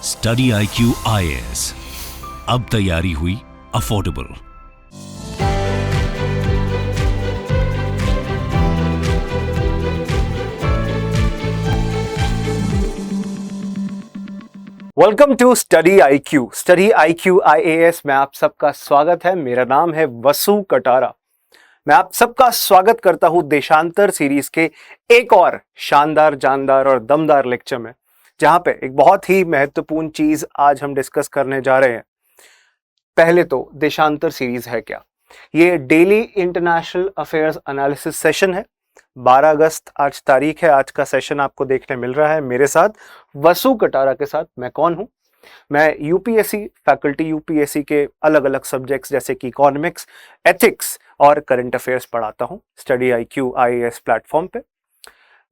Study IQ IAS, अब तैयारी हुई affordable. Welcome to study IQ IAS में आप सबका स्वागत है। मेरा नाम है वसु कटारा। मैं आप सबका स्वागत करता हूं देशांतर सीरीज के एक और शानदार, जानदार और दमदार लेक्चर में, जहां पे एक बहुत ही महत्वपूर्ण चीज आज हम डिस्कस करने जा रहे हैं। पहले तो देशांतर सीरीज है क्या? ये daily international affairs analysis session है। 12 अगस्त आज तारीख है। आज का सेशन आपको देखने मिल रहा है मेरे साथ, वसु कटारा के साथ। मैं कौन हूं? मैं यूपीएससी फैकल्टी, यूपीएससी के अलग अलग सब्जेक्ट्स जैसे कि इकोनॉमिक्स, एथिक्स और करंट अफेयर्स पढ़ाता हूं स्टडी IQ IAS प्लेटफॉर्म पे।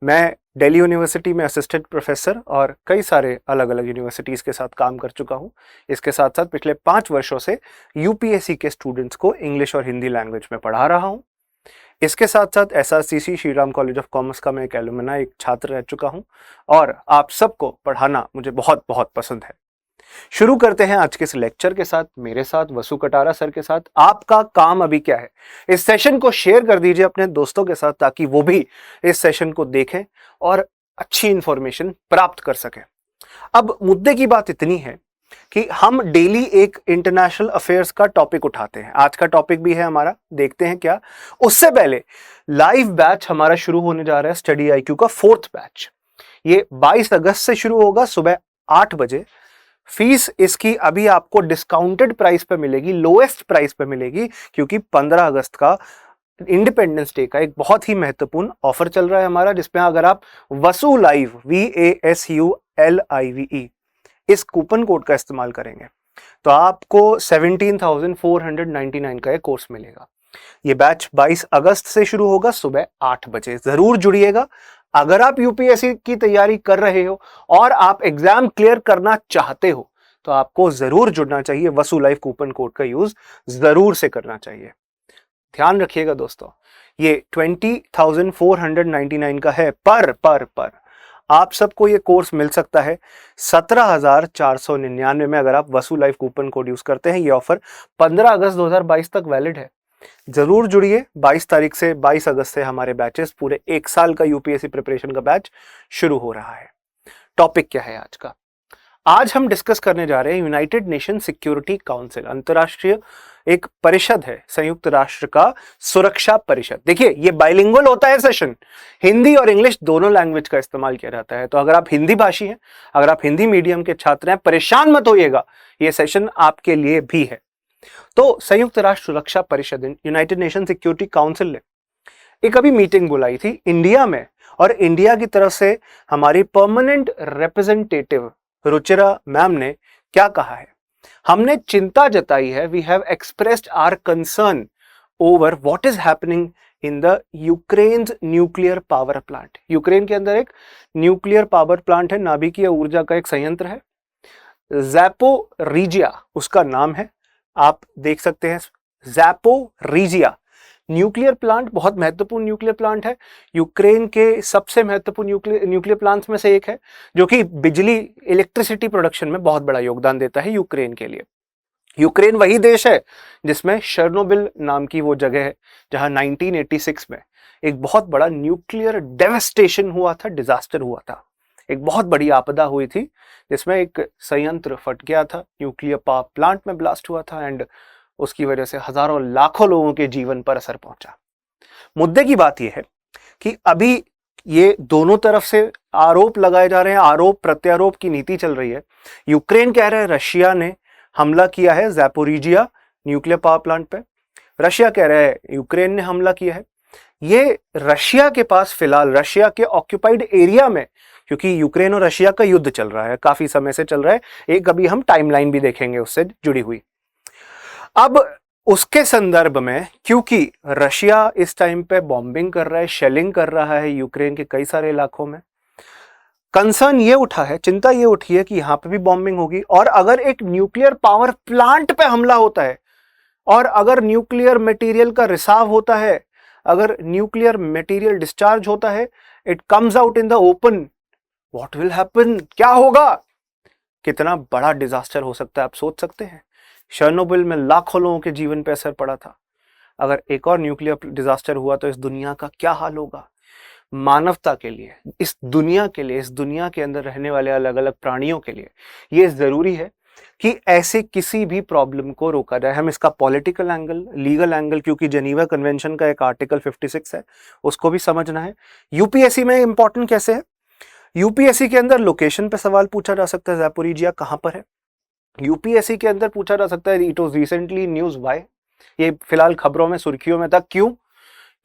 मैं दिल्ली यूनिवर्सिटी में असिस्टेंट प्रोफेसर और कई सारे अलग अलग यूनिवर्सिटीज़ के साथ काम कर चुका हूं। इसके साथ साथ पिछले 5 वर्षों से यूपीएससी के स्टूडेंट्स को इंग्लिश और हिंदी लैंग्वेज में पढ़ा रहा हूं। इसके साथ साथ SRCC Shri Ram college of commerce का मैं एक एलुमनाई, एक छात्र रह चुका हूं और आप सबको पढ़ाना मुझे बहुत बहुत पसंद है। शुरू करते हैं आज के इस लेक्चर के साथ, मेरे साथ वसु कटारा सर के साथ। आपका काम अभी क्या है? इस सेशन को शेयर कर दीजिए अपने दोस्तों के साथ, ताकि वो भी इस सेशन को देखें और अच्छी इंफॉर्मेशन प्राप्त कर सकें। अब मुद्दे की बात इतनी है कि हम डेली एक इंटरनेशनल अफेयर्स का टॉपिक उठाते हैं। आज का टॉपिक भी है हमारा, देखते हैं क्या। उससे पहले लाइव बैच हमारा शुरू होने जा रहा है, स्टडी IQ का 4th बैच। ये 22 अगस्त से शुरू होगा सुबह 8 बजे। फीस इसकी अभी आपको डिस्काउंटेड प्राइस पे मिलेगी, लोएस्ट प्राइस पे मिलेगी, क्योंकि 15 अगस्त का इंडिपेंडेंस डे का एक बहुत ही महत्वपूर्ण ऑफर चल रहा है हमारा, जिसमें अगर आप वसु लाइव VASULIVE इस कूपन कोड का इस्तेमाल करेंगे तो आपको 17,499 का एक कोर्स मिलेगा। ये बैच 22 अगस्त से शुरू होगा सुबह 8 बजे। जरूर जुड़िएगा। अगर आप यूपीएससी की तैयारी कर रहे हो और आप एग्जाम क्लियर करना चाहते हो तो आपको जरूर जुड़ना चाहिए। वसु लाइव कूपन कोड का यूज जरूर से करना चाहिए। ध्यान रखिएगा दोस्तों, ये 20,499 का है पर आप सबको ये कोर्स मिल सकता है 17,499 में, अगर आप वसु लाइव कूपन कोड यूज करते हैं। ये ऑफर 15 अगस्त 2022 तक वैलिड है। जरूर जुड़िए। 22 तारीख से 22 अगस्त से हमारे बैचेस, पूरे 1 साल का यूपीएससी प्रिपरेशन का बैच शुरू हो रहा है। टॉपिक क्या है आज का? आज हम डिस्कस करने जा रहे हैं यूनाइटेड नेशन सिक्योरिटी काउंसिल, अंतरराष्ट्रीय एक परिषद है, संयुक्त राष्ट्र का सुरक्षा परिषद। देखिए, ये बाइलिंगुअल होता है सेशन, हिंदी और इंग्लिश दोनों लैंग्वेज का इस्तेमाल किया जाता है। तो अगर आप हिंदी भाषी हैं, अगर आप हिंदी मीडियम के छात्र हैं, परेशान मत होइएगा, ये सेशन आपके लिए भी है। तो संयुक्त राष्ट्र सुरक्षा परिषद, यूनाइटेड नेशन सिक्योरिटी काउंसिल ने एक अभी मीटिंग बुलाई थी इंडिया में, और इंडिया की तरफ से हमारी परमानेंट रिप्रेजेंटेटिव रुचिरा मैम ने क्या कहा है? हमने चिंता जताई है, we have expressed our concern over what is happening in the Ukraine nuclear power plant. Ukraine के अंदर एक न्यूक्लियर पावर प्लांट है, नाभिकीय ऊर्जा का एक संयंत्र है, ज़ैपोरिजिया उसका नाम है। आप देख सकते हैं, ज़ैपोरिजिया न्यूक्लियर प्लांट बहुत महत्वपूर्ण न्यूक्लियर प्लांट है। यूक्रेन के सबसे महत्वपूर्ण न्यूक्लियर प्लांट्स में से एक है, जो कि बिजली, इलेक्ट्रिसिटी प्रोडक्शन में बहुत बड़ा योगदान देता है यूक्रेन के लिए। यूक्रेन वही देश है जिसमें शर्नोबिल नाम की वो जगह है, जहां 1986 में एक बहुत बड़ा न्यूक्लियर डेवास्टेशन हुआ था, डिजास्टर हुआ था। एक बहुत बड़ी आपदा हुई थी जिसमें एक संयंत्र फट गया था, न्यूक्लियर पावर प्लांट में ब्लास्ट हुआ था, एंड उसकी वजह से हजारों लाखों लोगों के जीवन पर असर पहुंचा। मुद्दे की बात यह है कि अभी ये दोनों तरफ से आरोप लगाए जा रहे हैं, आरोप प्रत्यारोप की नीति चल रही है। यूक्रेन कह रहा है रशिया ने हमला किया है ज़ैपोरिजिया न्यूक्लियर पावर प्लांट पे, रशिया कह रहा है यूक्रेन ने हमला किया है। ये रशिया के पास फिलहाल, रशिया के ऑक्यूपाइड एरिया में, क्योंकि यूक्रेन और रशिया का युद्ध चल रहा है, काफी समय से चल रहा है, एक अभी हम टाइमलाइन भी देखेंगे उससे जुड़ी हुई। अब उसके संदर्भ में, क्योंकि रशिया इस टाइम पे बॉम्बिंग कर रहा है, शेलिंग कर रहा है यूक्रेन के कई सारे इलाकों में, कंसर्न ये उठा है, चिंता ये उठी है कि यहां पे भी बॉम्बिंग होगी, और अगर एक न्यूक्लियर पावर प्लांट पे हमला होता है, और अगर न्यूक्लियर मटेरियल का रिसाव होता है, अगर न्यूक्लियर मटेरियल डिस्चार्ज होता है, it comes out in the open, what will happen? क्या होगा? कितना बड़ा डिजास्टर हो सकता है आप सोच सकते हैं। शर्नोबिल में लाखों लोगों के जीवन पे असर पड़ा था। अगर एक और न्यूक्लियर डिजास्टर हुआ तो इस दुनिया का क्या हाल होगा। मानवता के लिए, इस दुनिया के लिए, इस दुनिया के अंदर रहने वाले अलग अलग प्राणियों के लिए ये जरूरी है कि ऐसे किसी भी प्रॉब्लम को रोका जाए। हम इसका पॉलिटिकल एंगल, लीगल एंगल, क्योंकि जेनीवा कन्वेंशन का एक आर्टिकल 56 है, उसको भी समझना है। यूपीएससी में इंपॉर्टेंट कैसे है, यूपीएससी के अंदर लोकेशन पे सवाल पूछा जा सकता है, ज़ैपोरिजिया कहां पर है। यूपीएससी के अंदर पूछा जा सकता है it was recently news why, ये फिलहाल खबरों में सुर्खियों में था क्यों।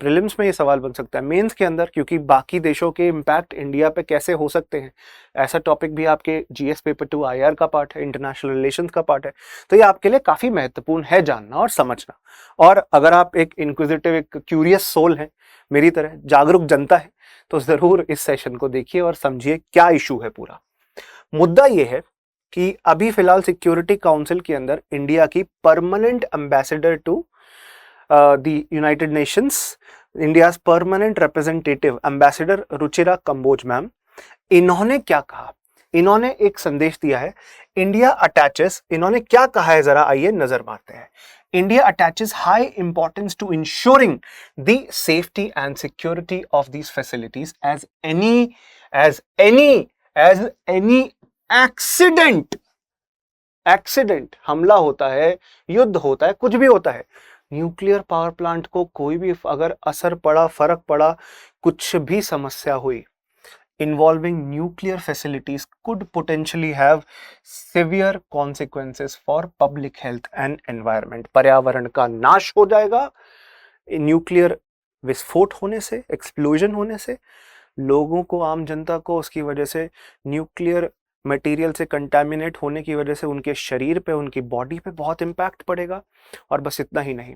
प्रीलिम्स में ये सवाल बन सकता है। मेंस के अंदर, क्योंकि बाकी देशों के इम्पैक्ट इंडिया पे कैसे हो सकते हैं, ऐसा टॉपिक भी आपके जीएस पेपर 2 आईआर का पार्ट है, इंटरनेशनल रिलेशंस का पार्ट है। तो ये आपके लिए काफी महत्वपूर्ण है जानना और समझना। और अगर आप एक इंक्विजिटिव, एक क्यूरियस सोल हैं, मेरी तरह जागरूक जनता है, तो जरूर इस सेशन को देखिए और समझिए क्या इशू है। पूरा मुद्दा ये है कि अभी फिलहाल सिक्योरिटी काउंसिल के अंदर इंडिया की permanent ambassador to the United Nations, India's permanent representative ambassador Ruchira Kamboj ma'am, इन्होंने क्या कहा, इन्होंने एक संदेश दिया है। इंडिया अटैचेस, इन्होंने क्या कहा है जरा आइए नजर मारते हैं। India attaches high importance to ensuring the safety and security of these facilities as any accident, हमला होता है, युद्ध होता है, कुछ भी होता है, न्यूक्लियर पावर प्लांट को कोई भी अगर असर पड़ा, फर्क पड़ा, कुछ भी समस्या हुई, involving nuclear facilities could potentially have severe consequences for public health and environment। पर्यावरण का नाश हो जाएगा न्यूक्लियर विस्फोट होने से, एक्सप्लोजन होने से, लोगों को, आम जनता को उसकी वजह से, न्यूक्लियर मटेरियल से कंटामिनेट होने की वजह से उनके शरीर पे, उनकी बॉडी पे बहुत इम्पैक्ट पड़ेगा। और बस इतना ही नहीं,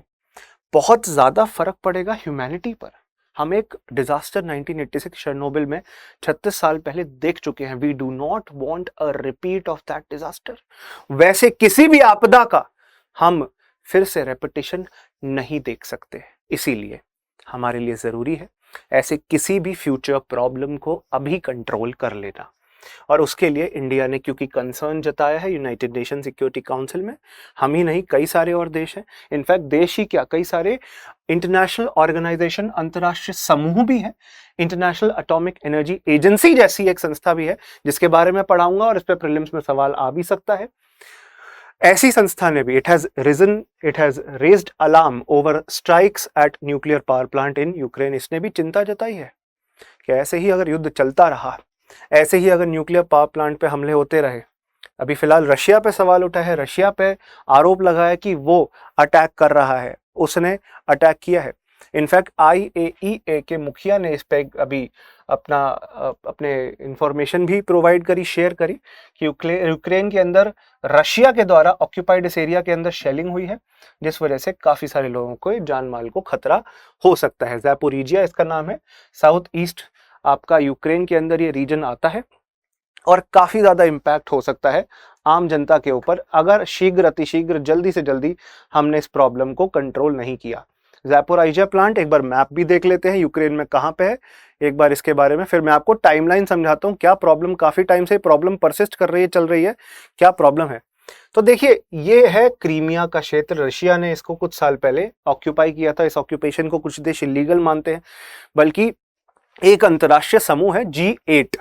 बहुत ज़्यादा फर्क पड़ेगा ह्यूमैनिटी पर। हम एक डिजास्टर 1986 शर्नोबिल में 36 साल पहले देख चुके हैं। We do not want a repeat of that disaster. वैसे किसी भी आपदा का हम फिर से रेपिटेशन नहीं देख सकते। इसीलिए हमारे लिए जरूरी है ऐसे किसी भी फ्यूचर प्रॉब्लम को अभी कंट्रोल कर लेना। और उसके लिए इंडिया ने क्योंकि कंसर्न जताया है यूनाइटेड नेशन सिक्योरिटी काउंसिल में, हम ही नहीं कई सारे और देश हैं, इनफैक्ट देश ही क्या, कई सारे इंटरनेशनल ऑर्गेनाइजेशन, अंतर्राष्ट्रीय समूह भी है। इंटरनेशनल एटॉमिक एनर्जी एजेंसी जैसी एक संस्था भी है जिसके बारे में पढ़ाऊंगा और इस पर प्रीलिम्स में सवाल आ भी सकता है। ऐसी संस्था ने भी it has raised alarm over strikes at nuclear power plant in Ukraine. इसने भी चिंता जताई है कि ऐसे ही अगर युद्ध चलता रहा, ऐसे ही अगर न्यूक्लियर पावर प्लांट पे हमले होते रहे। अभी फिलहाल रशिया पे सवाल उठा है, रशिया पे आरोप लगाया कि वो अटैक कर रहा है, उसने अटैक किया है। इनफैक्ट IAEA के मुखिया ने इस पे अभी अपने इंफॉर्मेशन भी प्रोवाइड करी, शेयर करी कि यूक्रेन के अंदर रशिया के द्वारा ऑक्यूपाइड इस एरिया के अंदर शेलिंग हुई है, जिस वजह से काफी सारे लोगों को, जान माल को खतरा हो सकता है। ज़ैपोरिजिया इसका नाम है, साउथ ईस्ट आपका यूक्रेन के अंदर ये रीजन आता है और काफी ज्यादा इम्पैक्ट हो सकता है आम जनता के ऊपर अगर शीघ्र, अतिशीघ्र, जल्दी से जल्दी हमने इस प्रॉब्लम को कंट्रोल नहीं किया। ज़ैपोरिजिया प्लांट एक बार मैप भी देख लेते हैं यूक्रेन में कहां पे है, एक बार इसके बारे में, फिर मैं आपको टाइमलाइन समझाता हूं क्या प्रॉब्लम, काफी टाइम से प्रॉब्लम परसिस्ट कर रही है, चल रही है, क्या प्रॉब्लम है। तो देखिए, ये है क्रीमिया का क्षेत्र। रशिया ने इसको कुछ साल पहले ऑक्यूपाई किया था। इस ऑक्यूपेशन को कुछ देश इलीगल मानते हैं, बल्कि एक अंतर्राष्ट्रीय समूह है G8,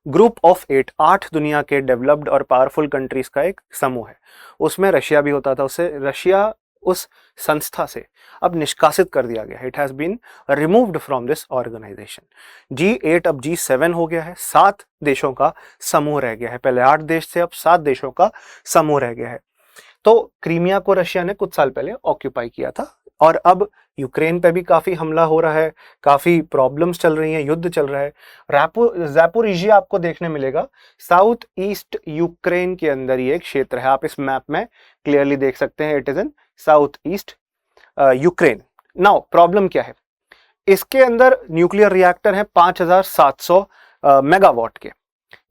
ग्रुप ऑफ 8 दुनिया के डेवलप्ड और पावरफुल कंट्रीज का एक समूह है। उसमें रशिया भी होता था। उससे रशिया, उस संस्था से अब निष्कासित कर दिया गया है। It has been removed from this organisation. G8 अब G7 हो गया है, 7 देशों का समूह रह गया है। पहले 8 देश से अब 7 देशों का समूह रह गया है। तो क्रीमिया को रशिया ने कुछ साल पहले ऑक्यूपाई किया था और अब यूक्रेन पे भी काफी हमला हो रहा है, काफी प्रॉब्लम्स चल रही हैं, युद्ध चल रहा है। ज़ैपोरिजिया आपको देखने मिलेगा साउथ ईस्ट यूक्रेन के अंदर ये एक क्षेत्र है। आप इस मैप में क्लियरली देख सकते हैं, it is in south east Ukraine. Now problem क्या है, इसके अंदर न्यूक्लियर रिएक्टर है 5700 मेगावाट के,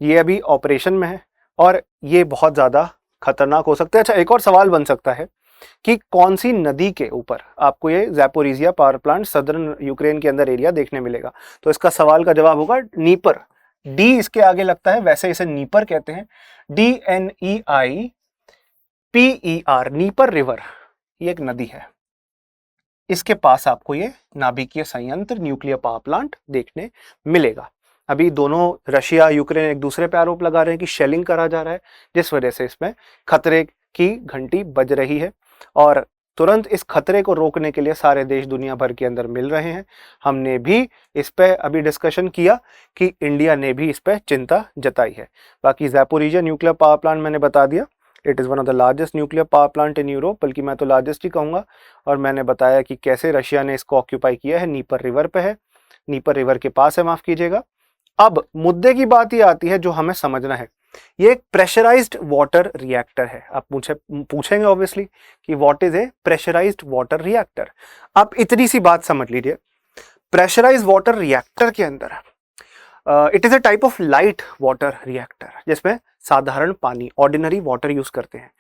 ये अभी ऑपरेशन में है और ये बहुत ज्यादा खतरनाक हो सकता है। अच्छा, एक और सवाल बन सकता है कि कौन सी नदी के ऊपर आपको ये ज़ैपोरिजिया पावर प्लांट सदर्न यूक्रेन के अंदर एरिया देखने मिलेगा। तो इसका सवाल का जवाब होगा नीपर, डी इसके आगे लगता है, वैसे इसे नीपर कहते हैं, DNEIPER, नीपर रिवर, ये एक नदी है। इसके पास आपको ये नाभिकीय संयंत्र, न्यूक्लियर पावर प्लांट देखने मिलेगा। अभी दोनों रशिया यूक्रेन एक दूसरे पे आरोप लगा रहे हैं कि शेलिंग करा जा रहा है, जिस वजह से इसमें खतरे की घंटी बज रही है और तुरंत इस खतरे को रोकने के लिए सारे देश दुनिया भर के अंदर मिल रहे हैं। हमने भी इस पे अभी डिस्कशन किया कि इंडिया ने भी इस पे चिंता जताई है। बाकी ज़ैपोरिजिया न्यूक्लियर पावर प्लांट मैंने बता दिया, it is one of the largest nuclear power plant in Europe, बल्कि मैं तो लार्जेस्ट ही कहूँगा। और मैंने बताया कि कैसे रशिया ने इसको ऑक्यूपाई किया है, नीपर रिवर पे है, नीपर रिवर के पास है, माफ़ कीजिएगा। अब मुद्दे की बात ये आती है जो हमें समझना है, ये एक प्रेशराइज्ड वाटर रिएक्टर है। आप पूछेंगे ऑब्वियसली कि what is a pressurised water reactor. आप इतनी सी बात समझ लीजिए, प्रेशराइज्ड वाटर रिएक्टर के अंदर it is a type of light water reactor, जिसमें साधारण पानी, ऑर्डिनरी वाटर यूज करते हैं।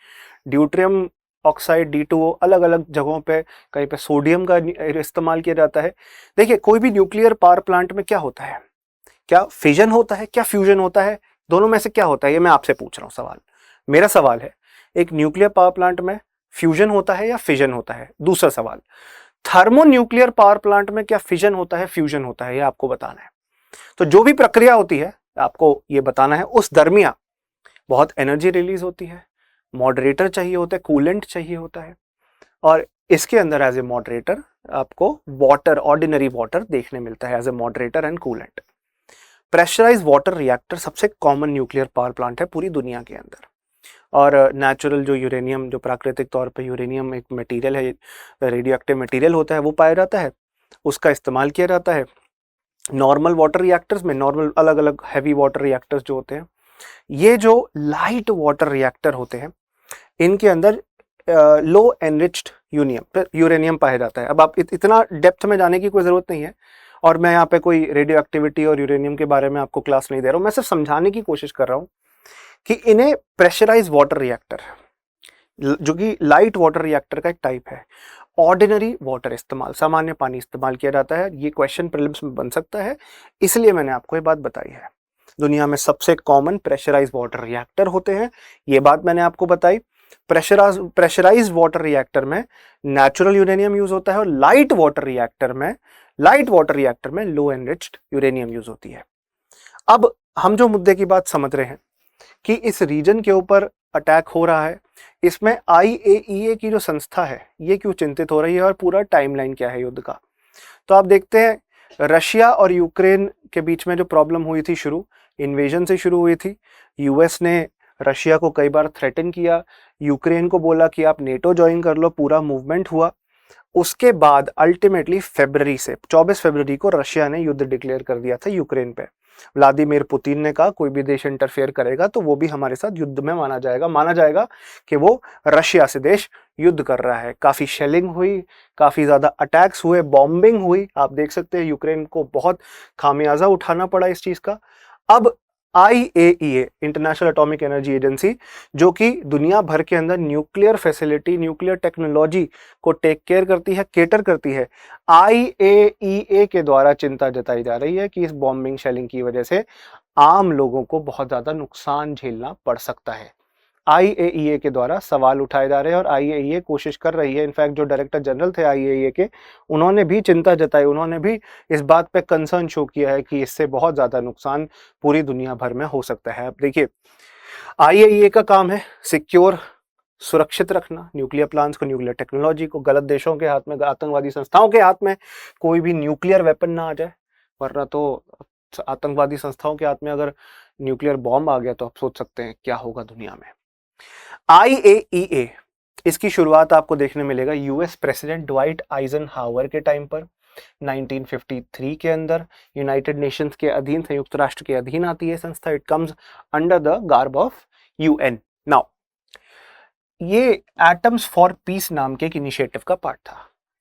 ड्यूट्रियम ऑक्साइड D2O अलग अलग जगहों पे, कहीं पे सोडियम का इस्तेमाल किया जाता है। देखिए, कोई भी न्यूक्लियर पावर प्लांट में क्या होता है, क्या फिजन होता है, क्या फ्यूजन होता है, दोनों में से क्या होता है, ये मैं आपसे पूछ रहा हूँ सवाल। मेरा सवाल है, एक न्यूक्लियर पावर प्लांट में फ्यूजन होता है या फिजन होता है? दूसरा सवाल, थर्मो न्यूक्लियर पावर प्लांट में क्या फिजन होता है, फ्यूजन होता है, ये आपको बताना है। तो जो भी प्रक्रिया होती है आपको ये बताना है। उस दरमियान बहुत एनर्जी रिलीज होती है, मॉडरेटर चाहिए होता है, कूलेंट चाहिए होता है, और इसके अंदर एज ए मॉडरेटर आपको वाटर, ऑर्डिनरी वाटर देखने मिलता है as a moderator and coolant. Pressurise water reactor सबसे कॉमन न्यूक्लियर पावर प्लांट है पूरी दुनिया के अंदर। और नेचुरल जो यूरेनियम, जो प्राकृतिक तौर पे यूरेनियम एक मटेरियल है, रेडियो एक्टिव मटेरियल होता है, वो पाया जाता है, उसका इस्तेमाल किया जाता है नॉर्मल वाटर रिएक्टर्स में। नॉर्मल अलग अलग हैवी वाटर रिएक्टर्स जो होते हैं, ये जो लाइट वाटर रिएक्टर होते हैं, इनके अंदर लो एनरिच्ड यूरेनियम पाया जाता है। अब आप इतना डेप्थ में जाने की कोई ज़रूरत नहीं है, और मैं यहाँ पे कोई रेडियो एक्टिविटी और यूरेनियम के बारे में आपको क्लास नहीं दे रहा हूँ। मैं सिर्फ समझाने की कोशिश कर रहा हूँ कि इन्हें प्रेशराइज वाटर रिएक्टर, जो कि लाइट वाटर रिएक्टर का एक टाइप है, ऑर्डिनरी वाटर इस्तेमाल, सामान्य पानी इस्तेमाल किया जाता है। ये क्वेश्चन प्रीलिम्स में बन सकता है, इसलिए मैंने आपको ये बात बताई है। दुनिया में सबसे कॉमन प्रेशराइज वाटर रिएक्टर होते हैं, ये बात मैंने आपको बताई। प्रेशराइज वाटर रिएक्टर में नेचुरल यूरेनियम यूज होता है, और लाइट वाटर रिएक्टर में लो एनरिच्ड यूरेनियम यूज होती है। अब हम जो मुद्दे की बात समझ रहे हैं कि इस रीजन के ऊपर अटैक हो रहा है, इसमें IAEA की जो संस्था है ये क्यों चिंतित हो रही है, और पूरा टाइमलाइन क्या है युद्ध का। तो आप देखते हैं, रशिया और यूक्रेन के बीच में जो प्रॉब्लम हुई थी, शुरू इन्वेजन से शुरू हुई थी। यूएस ने रशिया को कई बार थ्रेटन किया, यूक्रेन को बोला कि आप नेटो ज्वाइन कर लो, पूरा मूवमेंट हुआ। उसके बाद अल्टीमेटली फरवरी से 24 फरवरी को रशिया ने युद्ध डिक्लेयर कर दिया था यूक्रेन पे। व्लादिमीर पुतिन ने कहा कोई भी देश इंटरफेयर करेगा तो वो भी हमारे साथ युद्ध में माना जाएगा कि वो रशिया से देश युद्ध कर रहा है। काफ़ी शेलिंग हुई, काफ़ी ज़्यादा अटैक्स हुए, बॉम्बिंग हुई। आप देख सकते हैं यूक्रेन को बहुत खामियाजा उठाना पड़ा इस चीज़ का। अब IAEA, International Atomic Energy agency, जो कि दुनिया भर के अंदर न्यूक्लियर फैसिलिटी, न्यूक्लियर टेक्नोलॉजी को टेक केयर करती है, केटर करती है, IAEA के द्वारा चिंता जताई जा रही है कि इस बॉम्बिंग शेलिंग की वजह से आम लोगों को बहुत ज़्यादा नुकसान झेलना पड़ सकता है। IAEA के द्वारा सवाल उठाए जा रहे हैं, और IAEA कोशिश कर रही है। इनफैक्ट जो डायरेक्टर जनरल थे IAEA के, उन्होंने भी चिंता जताई, उन्होंने भी इस बात पे कंसर्न शो किया है कि इससे बहुत ज़्यादा नुकसान पूरी दुनिया भर में हो सकता है। अब देखिए, IAEA का काम है सिक्योर, सुरक्षित रखना न्यूक्लियर प्लांट्स को, न्यूक्लियर टेक्नोलॉजी को, गलत देशों के हाथ में, आतंकवादी संस्थाओं के हाथ में कोई भी न्यूक्लियर वेपन ना आ जाए। वरना तो आतंकवादी संस्थाओं के हाथ में अगर न्यूक्लियर बॉम्ब आ गया तो आप सोच सकते हैं क्या होगा दुनिया में। IAEA, इसकी शुरुआत आपको देखने मिलेगा यूएस प्रेसिडेंट ड्वाइट आइजनहावर के टाइम पर 1953 के अंदर। यूनाइटेड नेशंस के अधीन, संयुक्त राष्ट्र के अधीन आती है संस्था। It comes under the garb of UN। Now ये एटम्स फॉर पीस नाम के एक इनिशिएटिव का पार्ट था।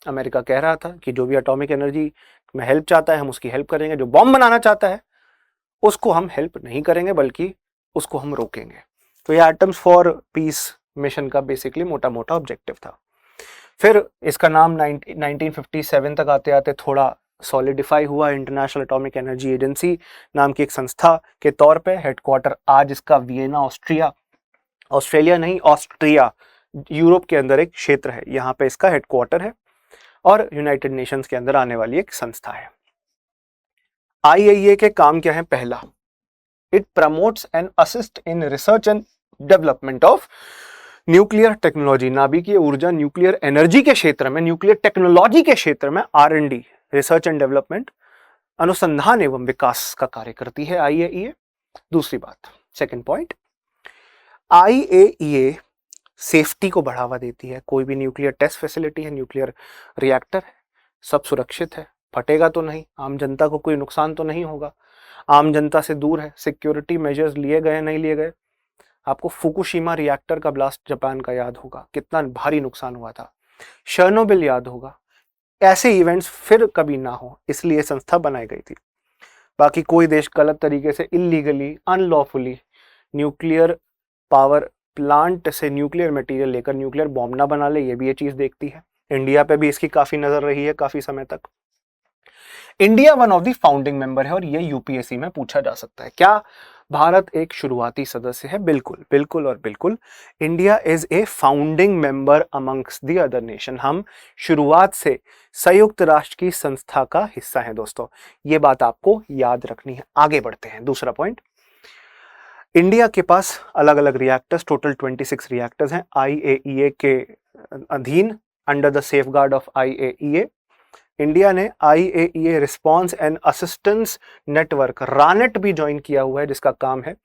अमेरिका कह रहा था कि जो भी एटॉमिक एनर्जी में हेल्प चाहता है हम उसकी हेल्प करेंगे, जो बॉम्ब बनाना चाहता है उसको हम हेल्प नहीं करेंगे बल्कि उसको हम रोकेंगे। तो ये एटम्स फॉर पीस मिशन का बेसिकली मोटा मोटा ऑब्जेक्टिव था। फिर इसका नाम 1957 तक आते आते थोड़ा सॉलिडिफाई हुआ इंटरनेशनल एटॉमिक एनर्जी एजेंसी नाम की एक संस्था के तौर पे। हेडक्वार्टर आज इसका वियना ऑस्ट्रिया, ऑस्ट्रेलिया नहीं ऑस्ट्रिया, यूरोप के अंदर एक क्षेत्र है, यहाँ पे इसका हेडक्वार्टर है और यूनाइटेड नेशंस के अंदर आने वाली एक संस्था है। IAEA के काम क्या है? पहला, it promotes and assist in research and development of nuclear technology, नाभिकीय ऊर्जा न्यूक्लियर एनर्जी के क्षेत्र में, न्यूक्लियर टेक्नोलॉजी के क्षेत्र में R&D, रिसर्च एंड डेवलपमेंट, अनुसंधान एवं विकास का कार्य करती है IAEA। दूसरी बात, सेकंड पॉइंट, IAEA सेफ्टी को बढ़ावा देती है। कोई भी न्यूक्लियर टेस्ट फैसिलिटी है, न्यूक्लियर रिएक्टर है, सब सुरक्षित है, फटेगा तो नहीं, आम जनता को कोई नुकसान तो नहीं होगा, आम जनता से दूर है, सिक्योरिटी मेजर्स लिए गए नहीं लिए गए। आपको फुकुशिमा रिएक्टर का ब्लास्ट जापान का याद होगा, कितना भारी नुकसान हुआ था। शर्नोबिल याद होगा। ऐसे इवेंट्स फिर कभी ना हो, इसलिए संस्था बनाई गई थी। बाकी कोई देश गलत तरीके से illegally, unlawfully nuclear power plant से न्यूक्लियर मटेरियल लेकर न्यूक्लियर बॉम्ब ना बना ले, ये भी ये चीज देखती है। इंडिया पे भी इसकी काफी नजर रही है काफी समय तक। India one of the founding member है और ये यूपीएससी में पूछा जा सकता है। क्या भारत एक शुरुआती सदस्य है? बिल्कुल बिल्कुल और बिल्कुल। India is a founding member amongst the other nation. हम शुरुआत से संयुक्त राष्ट्र की संस्था का हिस्सा है दोस्तों, ये बात आपको याद रखनी है। आगे बढ़ते हैं, दूसरा पॉइंट, इंडिया के पास अलग अलग रिएक्टर्स, टोटल 26 रिएक्टर्स हैं IAEA के अधीन, under the safeguard of IAEA। India ने IAEA response and assistance network RANET भी ज्वाइन किया हुआ है, जिसका काम है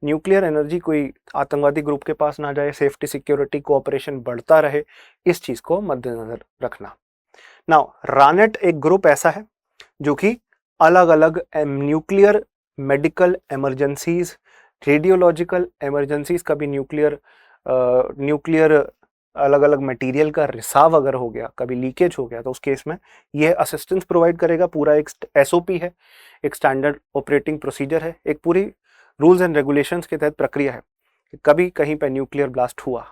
न्यूक्लियर एनर्जी कोई आतंकवादी ग्रुप के पास ना जाए, सेफ्टी सिक्योरिटी कोऑपरेशन बढ़ता रहे, इस चीज को मद्देनजर रखना। नाउ रानेट एक ग्रुप ऐसा है जो कि अलग अलग nuclear medical emergencies, radiological emergencies, कभी न्यूक्लियर अलग अलग मटेरियल का रिसाव अगर हो गया, कभी लीकेज हो गया, तो उस केस में ये असिस्टेंस प्रोवाइड करेगा। पूरा एक SOP है, एक स्टैंडर्ड ऑपरेटिंग प्रोसीजर है, एक पूरी रूल्स एंड रेगुलेशंस के तहत प्रक्रिया है कि कभी कहीं पे न्यूक्लियर ब्लास्ट हुआ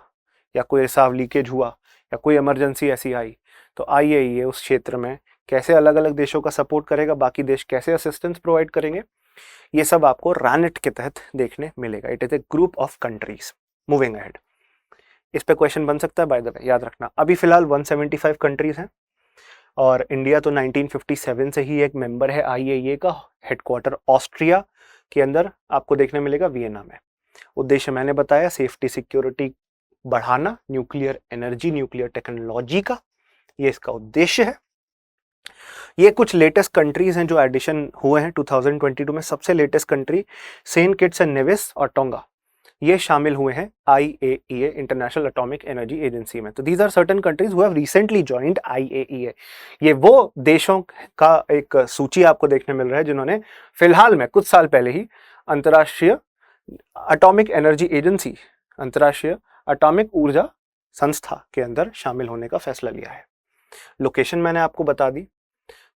या कोई रिसाव लीकेज हुआ या कोई इमरजेंसी ऐसी आई, तो IAEA उस क्षेत्र में कैसे अलग अलग देशों का सपोर्ट करेगा, बाकी देश कैसे असिस्टेंस प्रोवाइड करेंगे, ये सब आपको रानेट के तहत देखने मिलेगा। It is a group of countries. Moving ahead, इस पे क्वेश्चन बन सकता है, बाय द वे याद रखना। अभी फिलहाल 175 कंट्रीज हैं और इंडिया तो 1957 से ही एक मेंबर है IAEA का। हेडक्वार्टर ऑस्ट्रिया के अंदर आपको देखने मिलेगा, वियना में। उद्देश्य मैंने बताया, सेफ्टी सिक्योरिटी बढ़ाना, न्यूक्लियर एनर्जी, न्यूक्लियर टेक्नोलॉजी का, ये इसका उद्देश्य है। ये कुछ लेटेस्ट कंट्रीज हैं जो एडिशन हुए हैं 2022 में। सबसे latest country Saint Kitts and Nevis और टोंगा, ये शामिल हुए हैं IAEA, International Atomic Energy Agency में। तो these are certain countries who have recently joined IAEA। ये वो देशों का एक सूची आपको देखने मिल रहा है जिन्होंने फिलहाल में कुछ साल पहले ही अंतर्राष्ट्रीय एटॉमिक एनर्जी एजेंसी, अंतर्राष्ट्रीय एटॉमिक ऊर्जा संस्था के अंदर शामिल होने का फैसला लिया है। लोकेशन मैंने आपको बता दी।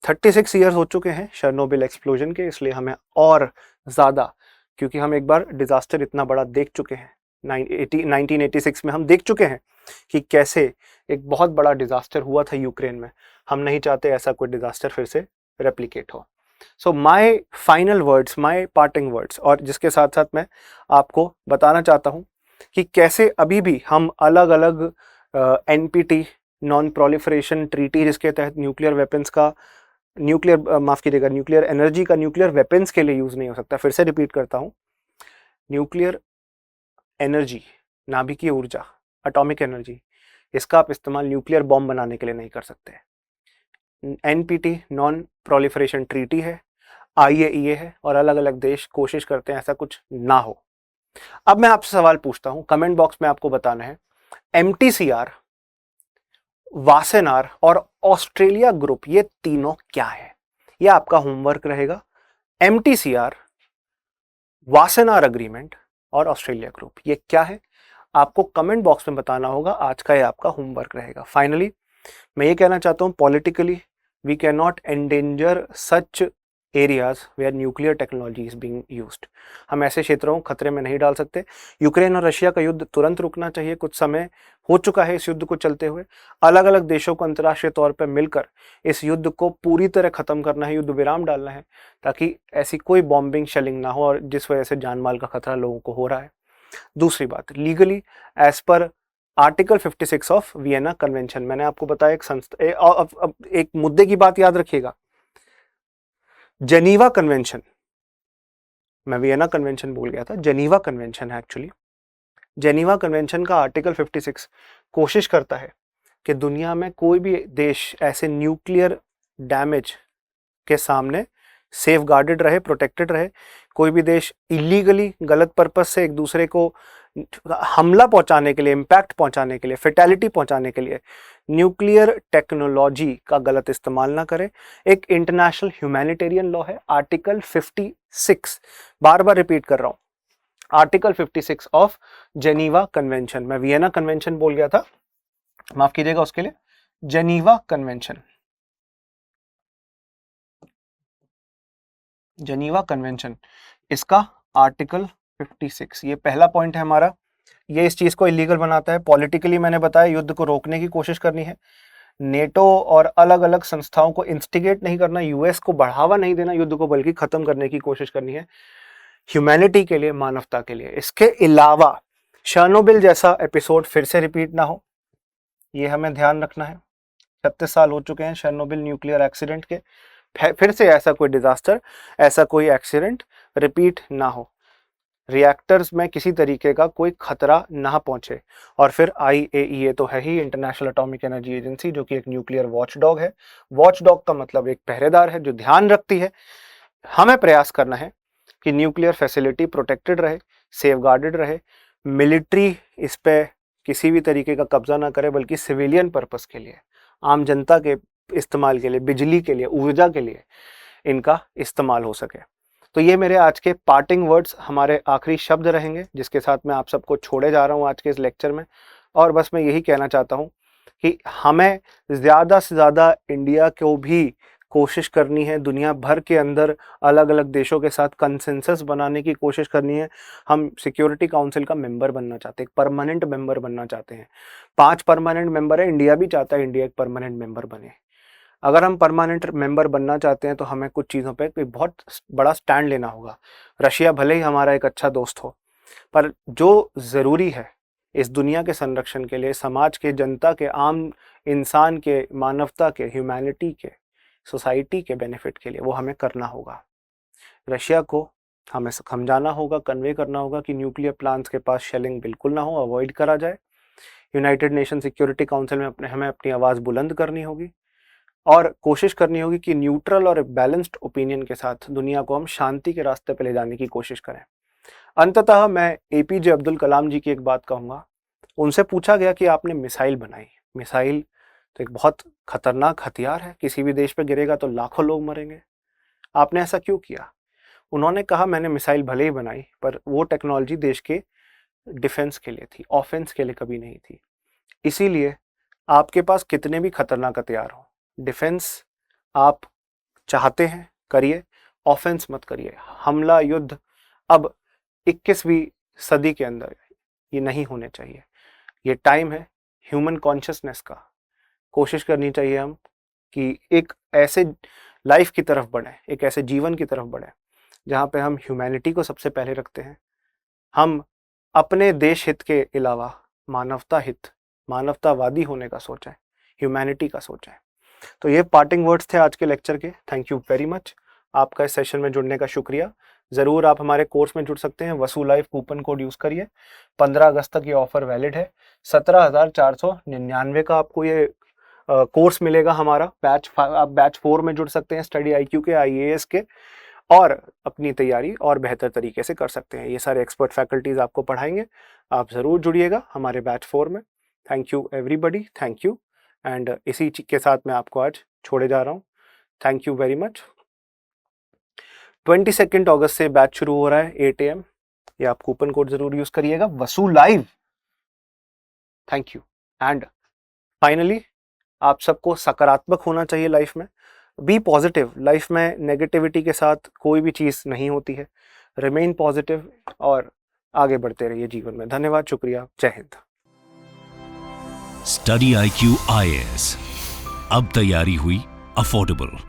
36 ईयर्स हो चुके हैं शर्नोबिल एक्सप्लोजन के, इसलिए हमें और ज़्यादा, क्योंकि हम एक बार डिजास्टर इतना बड़ा देख चुके हैं 1986 में, हम देख चुके हैं कि कैसे एक बहुत बड़ा डिजास्टर हुआ था यूक्रेन में। हम नहीं चाहते ऐसा कोई डिजास्टर फिर से रेप्लिकेट हो। So my final words, my parting words, और जिसके साथ साथ मैं आपको बताना चाहता हूं कि कैसे अभी भी हम अलग अलग NPT, नॉन प्रोलिफरेशन ट्रीटी, जिसके तहत न्यूक्लियर वेपन्स का, न्यूक्लियर एनर्जी का न्यूक्लियर वेपन्स के लिए यूज नहीं हो सकता। फिर से रिपीट करता हूं, न्यूक्लियर एनर्जी, नाभिकीय ऊर्जा, एटॉमिक एनर्जी, इसका आप इस्तेमाल न्यूक्लियर बॉम्ब बनाने के लिए नहीं कर सकते। NPT, नॉन प्रोलिफरेशन ट्रीटी है, IAEA है, और अलग अलग देश कोशिश करते हैं ऐसा कुछ ना हो। अब मैं आपसे सवाल पूछता हूं, कमेंट बॉक्स में आपको बताना है, MTCR, वासेनार और ऑस्ट्रेलिया ग्रुप, ये तीनों क्या है? ये आपका होमवर्क रहेगा। MTCR, वासेनार एग्रीमेंट और ऑस्ट्रेलिया ग्रुप, ये क्या है? आपको कमेंट बॉक्स में बताना होगा। आज का ये आपका होमवर्क रहेगा। फाइनली मैं ये कहना चाहता हूं, politically we can not endanger such areas where nuclear technology is being used. हम ऐसे क्षेत्रों को खतरे में नहीं डाल सकते। यूक्रेन और रशिया का युद्ध तुरंत रुकना चाहिए, कुछ समय हो चुका है इस युद्ध को चलते हुए। अलग अलग देशों को अंतर्राष्ट्रीय तौर पर मिलकर इस युद्ध को पूरी तरह खत्म करना है, युद्ध विराम डालना है, ताकि ऐसी कोई बॉम्बिंग शेलिंग ना हो और जिस वजह से जान माल का खतरा लोगों को हो रहा है। दूसरी बात, legally as per article 56 of Vienna Convention, मैंने आपको बताया एक संस्था, अब एक मुद्दे की बात याद रखिएगा, जेनीवा कन्वेंशन, मैं वियना कन्वेंशन बोल गया था, जेनीवा कन्वेंशन है एक्चुअली। जेनीवा कन्वेंशन का आर्टिकल 56 कोशिश करता है कि दुनिया में कोई भी देश ऐसे न्यूक्लियर डैमेज के सामने सेफ गार्डेड रहे, प्रोटेक्टेड रहे। कोई भी देश इलीगली गलत पर्पस से एक दूसरे को हमला पहुंचाने के लिए, इंपैक्ट पहुंचाने के लिए, फेटैलिटी पहुंचाने के लिए न्यूक्लियर टेक्नोलॉजी का गलत इस्तेमाल ना करे। एक इंटरनेशनल ह्यूमैनिटेरियन लॉ है, आर्टिकल 56, बार बार रिपीट कर रहा हूं, आर्टिकल 56 ऑफ जेनीवा कन्वेंशन। मैं वियना कन्वेंशन बोल गया था, माफ कीजिएगा उसके लिए, जेनीवा कन्वेंशन। जेनीवा कन्वेंशन, इसका आर्टिकल 56, ये पहला पॉइंट है हमारा। ये इस चीज को इलीगल बनाता है। पॉलिटिकली मैंने बताया युद्ध को रोकने की कोशिश करनी है, नेटो और अलग अलग संस्थाओं को इंस्टिगेट नहीं करना, यूएस को बढ़ावा नहीं देना युद्ध को, बल्कि खत्म करने की कोशिश करनी है ह्यूमैनिटी के लिए, मानवता के लिए। इसके अलावा शर्नोबिल जैसा एपिसोड फिर से रिपीट ना हो, ये हमें ध्यान रखना है। 36 साल हो चुके हैं शर्नोबिल न्यूक्लियर एक्सीडेंट के, फिर से ऐसा कोई डिजास्टर, ऐसा कोई एक्सीडेंट रिपीट ना हो, रिएक्टर्स में किसी तरीके का कोई खतरा ना पहुंचे। और फिर IAEA तो है ही, इंटरनेशनल एटॉमिक एनर्जी एजेंसी, जो कि एक न्यूक्लियर वॉचडॉग है। वॉचडॉग का मतलब एक पहरेदार है जो ध्यान रखती है। हमें प्रयास करना है कि न्यूक्लियर फैसिलिटी प्रोटेक्टेड रहे, सेफ गार्डेड रहे, मिलिट्री इस पे किसी भी तरीके का कब्जा ना करे, बल्कि सिविलियन पर्पस के लिए, आम जनता के इस्तेमाल के लिए, बिजली के लिए, ऊर्जा के लिए इनका इस्तेमाल हो सके। तो ये मेरे आज के पार्टिंग वर्ड्स, हमारे आखिरी शब्द रहेंगे, जिसके साथ मैं आप सबको छोड़े जा रहा हूँ आज के इस लेक्चर में। और बस मैं यही कहना चाहता हूँ कि हमें ज़्यादा से ज़्यादा इंडिया को भी कोशिश करनी है, दुनिया भर के अंदर अलग अलग देशों के साथ कंसेंसस बनाने की कोशिश करनी है। हम सिक्योरिटी काउंसिल का मेंबर बनना चाहते हैं, परमानेंट मेंबर बनना चाहते हैं। 5 परमानेंट मेंबर है, इंडिया भी चाहता है इंडिया एक परमानेंट मेंबर बने। अगर हम परमानेंट मेंबर बनना चाहते हैं तो हमें कुछ चीज़ों पे कोई बहुत बड़ा स्टैंड लेना होगा। रशिया भले ही हमारा एक अच्छा दोस्त हो, पर जो ज़रूरी है इस दुनिया के संरक्षण के लिए, समाज के, जनता के, आम इंसान के, मानवता के, ह्यूमैनिटी के, सोसाइटी के बेनिफिट के लिए, वो हमें करना होगा। रशिया को हमें समझाना होगा, कन्वे करना होगा कि न्यूक्लियर प्लांट्स के पास शेलिंग बिल्कुल ना हो, अवॉइड करा जाए। यूनाइटेड नेशन सिक्योरिटी काउंसिल में हमें अपनी आवाज़ बुलंद करनी होगी और कोशिश करनी होगी कि न्यूट्रल और बैलेंस्ड ओपिनियन के साथ दुनिया को हम शांति के रास्ते पर ले जाने की कोशिश करें। अंततः मैं APJ अब्दुल कलाम जी की एक बात कहूँगा। उनसे पूछा गया कि आपने मिसाइल बनाई, मिसाइल तो एक बहुत खतरनाक हथियार है, किसी भी देश पर गिरेगा तो लाखों लोग मरेंगे, आपने ऐसा क्यों किया? उन्होंने कहा, मैंने मिसाइल भले ही बनाई, पर वो टेक्नोलॉजी देश के डिफेंस के लिए थी, ऑफेंस के लिए कभी नहीं थी। इसीलिए आपके पास कितने भी खतरनाक हथियार हो, डिफेंस आप चाहते हैं करिए, ऑफेंस मत करिए। हमला, युद्ध अब 21वीं सदी के अंदर ये नहीं होने चाहिए। ये टाइम है ह्यूमन कॉन्शियसनेस का। कोशिश करनी चाहिए हम कि एक ऐसे लाइफ की तरफ बढ़े, एक ऐसे जीवन की तरफ बढ़े जहाँ पे हम ह्यूमैनिटी को सबसे पहले रखते हैं। हम अपने देश हित के अलावा मानवता हित, मानवतावादी होने का सोचें, ह्यूमैनिटी का सोचें। तो ये पार्टिंग वर्ड्स थे आज के लेक्चर के। थैंक यू वेरी मच, आपका इस सेशन में जुड़ने का शुक्रिया। ज़रूर आप हमारे कोर्स में जुड़ सकते हैं, वसू लाइव कूपन कोड यूज़ करिए। 15 अगस्त तक ये ऑफर वैलिड है। 17,499 का आपको ये कोर्स मिलेगा हमारा बैच। आप बैच 4 में जुड़ सकते हैं, स्टडी IQ के, IAS के, और अपनी तैयारी और बेहतर तरीके से कर सकते हैं। ये सारे एक्सपर्ट फैकल्टीज़ आपको पढ़ाएंगे, आप ज़रूर जुड़िएगा हमारे बैच 4 में। Thank you everybody, thank you. And इसी के साथ मैं आपको आज छोड़े जा रहा हूँ। Thank you very much. 22 अगस्त से बैच शुरू हो रहा है 8 AM। ये आप कूपन कोड जरूर यूज करिएगा, वसू live. Thank you. And finally आप सबको सकारात्मक होना चाहिए लाइफ में। बी पॉजिटिव, लाइफ में नेगेटिविटी के साथ कोई भी चीज़ नहीं होती है। रिमेन पॉजिटिव और आगे बढ़ते रहिए जीवन में। धन्यवाद, शुक्रिया, जय हिंद। स्टडी IQ IAS, अब तैयारी हुई अफोर्डेबल।